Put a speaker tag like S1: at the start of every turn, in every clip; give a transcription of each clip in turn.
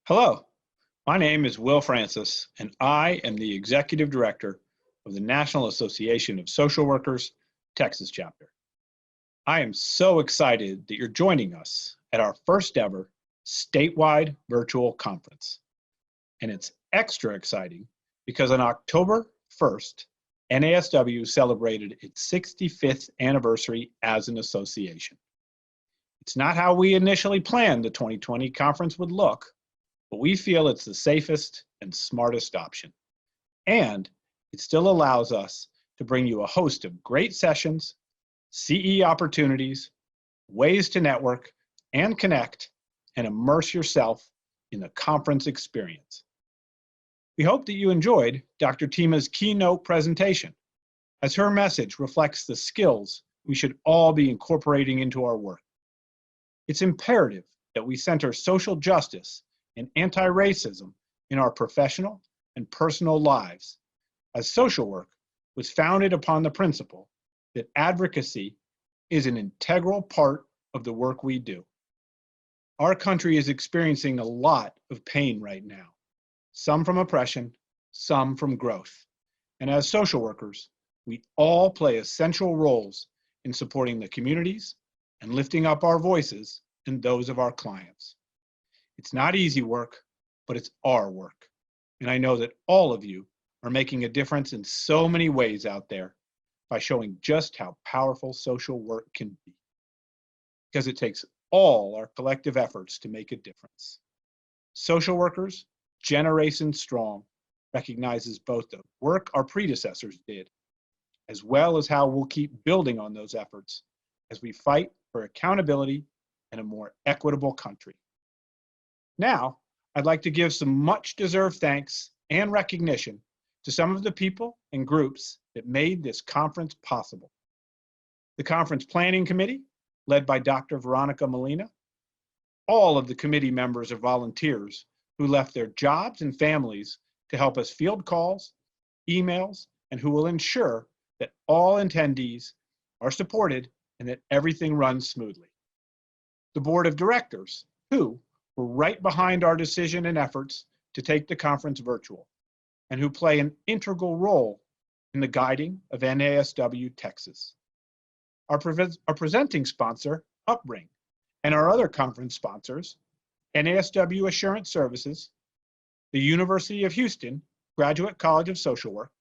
S1: Hello, my name is Will Francis, and I am the Executive Director of the National Association of Social Workers, Texas chapter. I am so excited that you're joining us at our first ever statewide virtual conference. And it's extra exciting because on October 1st, NASW celebrated its 65th anniversary as an association. It's not how we initially planned the 2020 conference would look, but we feel it's the safest and smartest option. And it still allows us to bring you a host of great sessions, CE opportunities, ways to network and connect and immerse yourself in the conference experience. We hope that you enjoyed Dr. Tima's keynote presentation, as her message reflects the skills we should all be incorporating into our work. It's imperative that we center social justice and anti-racism in our professional and personal lives, as social work was founded upon the principle that advocacy is an integral part of the work we do. Our country is experiencing a lot of pain right now, some from oppression, some from growth. And as social workers, we all play essential roles in supporting the communities and lifting up our voices and those of our clients. It's not easy work, but it's our work. And I know that all of you are making a difference in so many ways out there by showing just how powerful social work can be. Because it takes all our collective efforts to make a difference. Social workers, Generation Strong, recognizes both the work our predecessors did, as well as how we'll keep building on those efforts as we fight for accountability and a more equitable country. Now, I'd like to give some much-deserved thanks and recognition to some of the people and groups that made this conference possible. The Conference Planning Committee, led by Dr. Veronica Molina, all of the committee members are volunteers who left their jobs and families to help us field calls, emails, and who will ensure that all attendees are supported and that everything runs smoothly. The Board of Directors, who were right behind our decision and efforts to take the conference virtual, and who play an integral role in the guiding of NASW Texas. Our presenting sponsor, Upring, and our other conference sponsors, NASW Assurance Services, the University of Houston Graduate College of Social Work,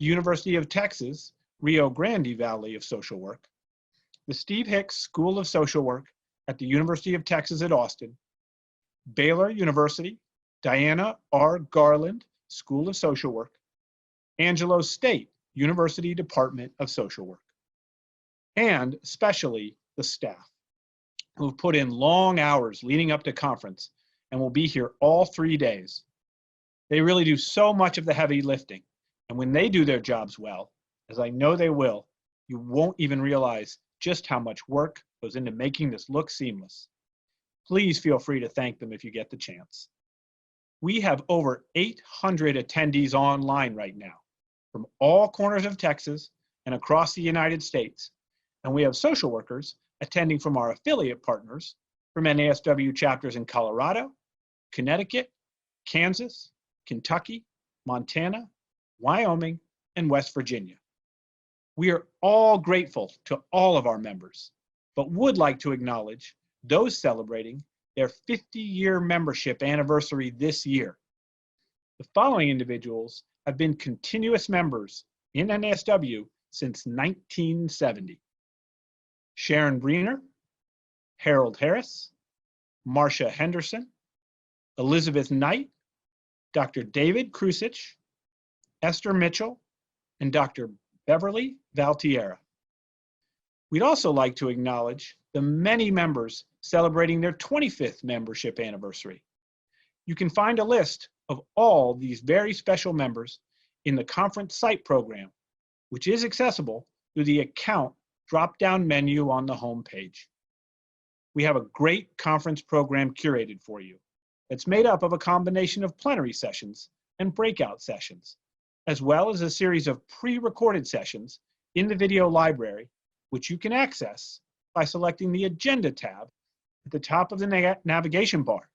S1: University of Texas Rio Grande Valley of Social Work, the Steve Hicks School of Social Work at the University of Texas at Austin, Baylor University, Diana R. Garland School of Social Work, Angelo State University Department of Social Work, and especially the staff who have put in long hours leading up to conference and will be here all 3 days. They really do so much of the heavy lifting, and when they do their jobs well, as I know they will, you won't even realize just how much work goes into making this look seamless. Please feel free to thank them if you get the chance. We have over 800 attendees online right now from all corners of Texas and across the United States. And we have social workers attending from our affiliate partners from NASW chapters in Colorado, Connecticut, Kansas, Kentucky, Montana, Wyoming, and West Virginia. We are all grateful to all of our members, but would like to acknowledge those celebrating their 50-year membership anniversary this year. The following individuals have been continuous members in NASW since 1970. Sharon Breener, Harold Harris, Marcia Henderson, Elizabeth Knight, Dr. David Krusich, Esther Mitchell, and Dr. Beverly Valtierra. We'd also like to acknowledge the many members celebrating their 25th membership anniversary. You can find a list of all these very special members in the conference site program, which is accessible through the account drop-down menu on the home page. We have a great conference program curated for you that's made up of a combination of plenary sessions and breakout sessions, as well as a series of pre-recorded sessions in the video library, which you can access by selecting the Agenda tab at the top of the navigation bar.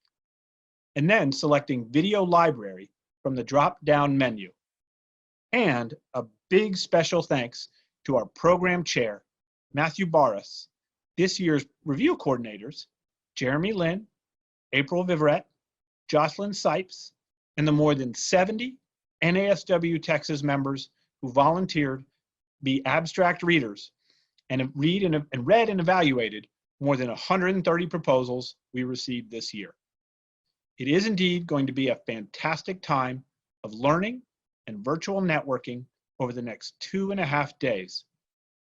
S1: and then selecting Video Library from the drop-down menu. And a big special thanks to our program chair, Matthew Barras, this year's review coordinators, Jeremy Lynn, April Viverette, Jocelyn Sipes, and the more than 70 NASW Texas members who volunteered to be abstract readers and have read and evaluated more than 130 proposals we received this year. It is indeed going to be a fantastic time of learning and virtual networking over the next 2.5 days.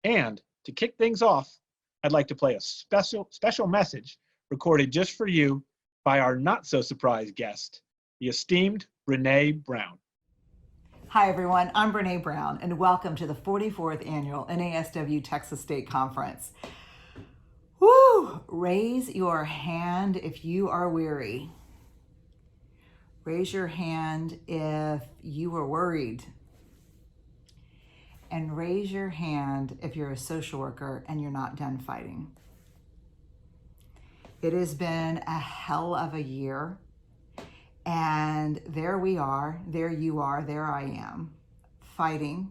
S1: And to kick things off, I'd like to play a special message recorded just for you by our not so surprised guest, the esteemed Brene Brown.
S2: Hi everyone, I'm Brene Brown and welcome to the 44th annual NASW Texas State Conference. Woo! Raise your hand if you are weary. Raise your hand if you are worried. And raise your hand if you're a social worker and you're not done fighting. It has been a hell of a year. And there we are, there you are, there I am, fighting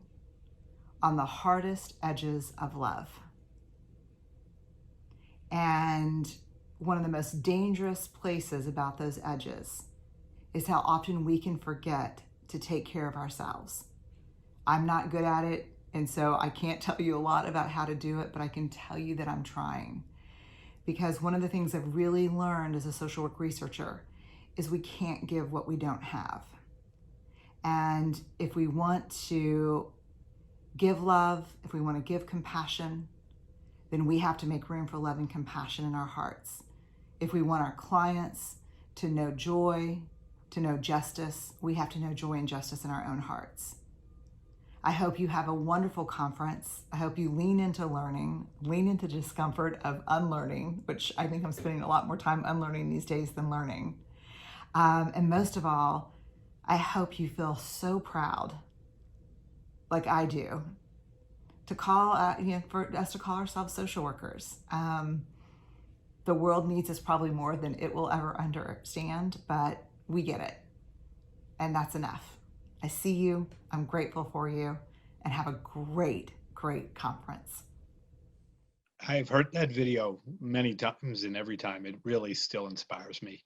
S2: on the hardest edges of love. And one of the most dangerous places about those edges is how often we can forget to take care of ourselves. I'm not good at it, and so I can't tell you a lot about how to do it, but I can tell you that I'm trying. Because one of the things I've really learned as a social work researcher is we can't give what we don't have. And if we want to give love, if we want to give compassion, then we have to make room for love and compassion in our hearts. If we want our clients to know joy, to know justice, we have to know joy and justice in our own hearts. I hope you have a wonderful conference. I hope you lean into learning, lean into discomfort of unlearning, which I think I'm spending a lot more time unlearning these days than learning. And most of all, I hope you feel so proud, like I do, to call, for us to call ourselves social workers. The world needs us probably more than it will ever understand, but we get it. And that's enough. I see you, I'm grateful for you, and have a great, great conference.
S1: I've heard that video many times, and every time it really still inspires me.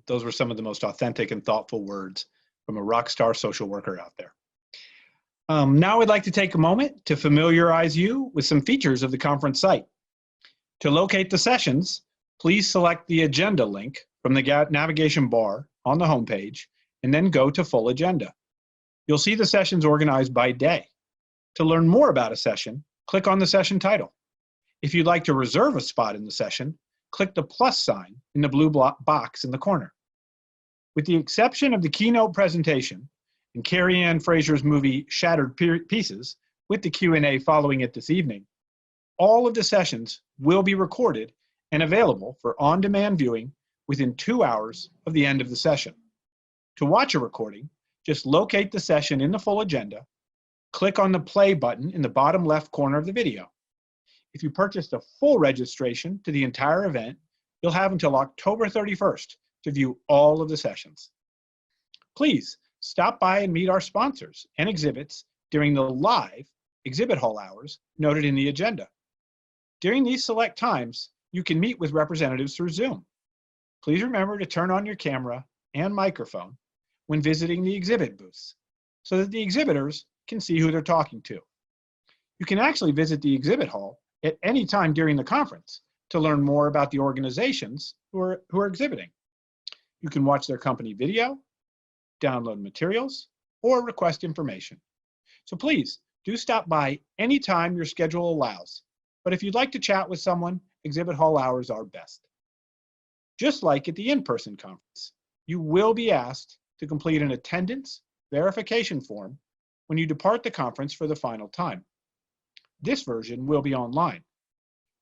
S1: Those were some of the most authentic and thoughtful words from a rock star social worker out there. Now I'd like to take a moment to familiarize you with some features of the conference site. To locate the sessions, please select the agenda link from the navigation bar on the homepage and then go to Full Agenda. You'll see the sessions organized by day. To learn more about a session, click on the session title. If you'd like to reserve a spot in the session, click the plus sign in the blue box in the corner. With the exception of the keynote presentation and Carrie Ann Fraser's movie Shattered Pieces, with the Q&A following it this evening, all of the sessions will be recorded and available for on-demand viewing within 2 hours of the end of the session. To watch a recording, just locate the session in the full agenda, click on the play button in the bottom left corner of the video. If you purchased a full registration to the entire event, you'll have until October 31st to view all of the sessions. Please stop by and meet our sponsors and exhibits during the live exhibit hall hours noted in the agenda. During these select times, you can meet with representatives through Zoom. Please remember to turn on your camera and microphone when visiting the exhibit booths so that the exhibitors can see who they're talking to. You can actually visit the exhibit hall at any time during the conference to learn more about the organizations who are exhibiting. You can watch their company video, download materials, or request information. So please do stop by anytime your schedule allows. But if you'd like to chat with someone, exhibit hall hours are best. Just like at the in-person conference, you will be asked to complete an attendance verification form when you depart the conference for the final time. This version will be online.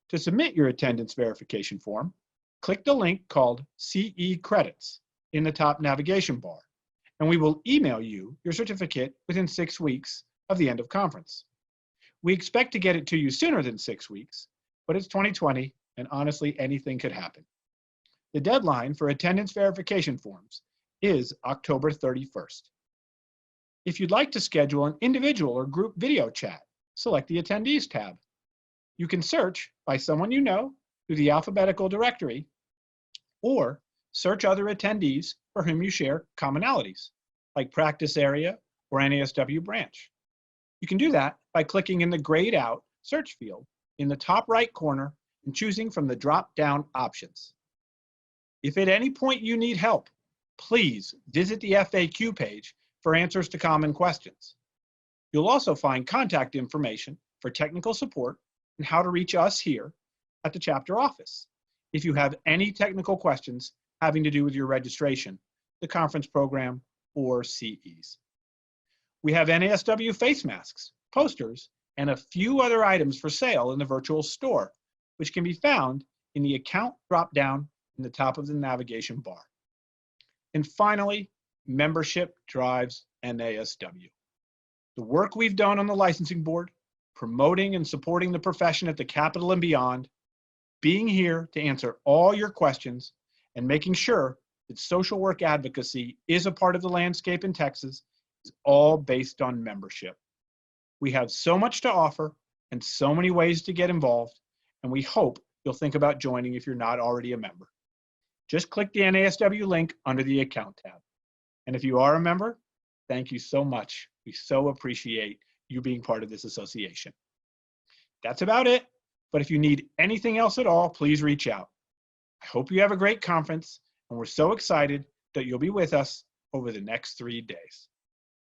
S1: To submit your attendance verification form, click the link called CE Credits in the top navigation bar, and we will email you your certificate within 6 weeks of the end of conference. We expect to get it to you sooner than 6 weeks, but it's 2020, and honestly, anything could happen. The deadline for attendance verification forms is October 31st. If you'd like to schedule an individual or group video chat, select the Attendees tab. You can search by someone you know through the alphabetical directory, or search other attendees for whom you share commonalities, like practice area or NASW branch. You can do that by clicking in the grayed out search field in the top right corner and choosing from the drop-down options. If at any point you need help, please visit the FAQ page for answers to common questions. You'll also find contact information for technical support and how to reach us here at the chapter office if you have any technical questions having to do with your registration, the conference program, or CEs. We have NASW face masks, posters, and a few other items for sale in the virtual store, which can be found in the account drop-down in the top of the navigation bar. And finally, membership drives NASW. The work we've done on the licensing board, promoting and supporting the profession at the Capitol and beyond, being here to answer all your questions, and making sure that social work advocacy is a part of the landscape in Texas is all based on membership. We have so much to offer and so many ways to get involved, and we hope you'll think about joining if you're not already a member. Just click the NASW link under the account tab. And if you are a member, thank you so much. We so appreciate you being part of this association. That's about it, but if you need anything else at all, please reach out. I hope you have a great conference, and we're so excited that you'll be with us over the next 3 days.